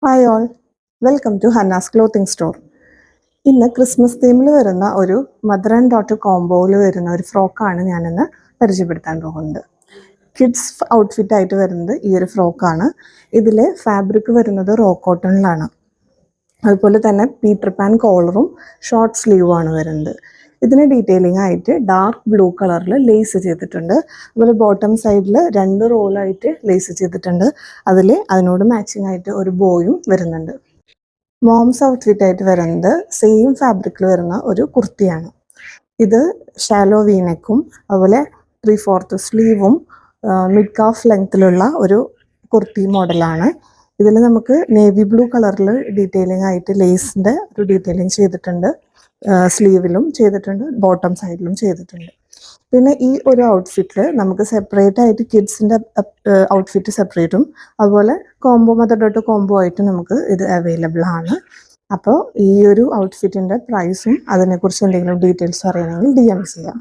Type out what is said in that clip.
Hi all, welcome to Hannah's clothing store. ഇന്ന് Christmas തീമിൽ വരുന്ന ഒരു മദർ ആൻഡ് ഡോട്ടർ കോംബോയിൽ വരുന്ന ഒരു ഫ്രോക്കാണ് ഞാനിന്ന് പരിചയപ്പെടുത്താൻ പോകുന്നത്. കിഡ്സ് ഔട്ട്ഫിറ്റ് ആയിട്ട് വരുന്നത് ഈ ഒരു ഫ്രോക്കാണ്. ഇതിൽ ഫാബ്രിക് വരുന്നത് റോ കോട്ടണിലാണ്. അതുപോലെ തന്നെ പീറ്റർ പാൻ കോളറും ഷോർട്ട് സ്ലീവുമാണ് വരുന്നത്. ഇതിന് ഡീറ്റെയിലിംഗ് ആയിട്ട് ഡാർക്ക് ബ്ലൂ കളറിൽ ലേസ് ചെയ്തിട്ടുണ്ട്. അതുപോലെ ബോട്ടം സൈഡിൽ 2 റോളായിട്ട് ലേസ് ചെയ്തിട്ടുണ്ട്. അതിനോട് മാച്ചിങ് ആയിട്ട് ഒരു ബോയും വരുന്നുണ്ട്. മോംസ് ഔട്ട്ഫിറ്റ് ആയിട്ട് വരുന്നത് സെയിം ഫാബ്രിക്കിൽ വരുന്ന ഒരു കുർത്തിയാണ്. ഇത് ഷാലോ വീനെക്കും അതുപോലെ 3/4 സ്ലീവും മിഡ് കാഫ് ലെങ്ത്തിലുള്ള ഒരു കുർത്തി മോഡലാണ്. ഇതിൽ നമുക്ക് നേവി ബ്ലൂ കളറിൽ ഡീറ്റെയിലിംഗ് ആയിട്ട് ലേസിൻ്റെ ഒരു ഡീറ്റെയിലിംഗ് ചെയ്തിട്ടുണ്ട്. സ്ലീവിലും ചെയ്തിട്ടുണ്ട്, ബോട്ടം സൈഡിലും ചെയ്തിട്ടുണ്ട്. പിന്നെ ഈ ഒരു ഔട്ട്ഫിറ്റിൽ നമുക്ക് സെപ്പറേറ്റ് ആയിട്ട് കിഡ്സിൻ്റെ ഔട്ട്ഫിറ്റ് സെപ്പറേറ്റും അതുപോലെ കോംബോ മെത്തേഡ് കോംബോ ആയിട്ട് നമുക്ക് ഇത് അവൈലബിൾ ആണ്. അപ്പോൾ ഈ ഒരു ഔട്ട്ഫിറ്റിൻ്റെ പ്രൈസും അതിനെക്കുറിച്ച് എന്തെങ്കിലും ഡീറ്റെയിൽസ് അറിയണമെങ്കിൽ DM ചെയ്യാം.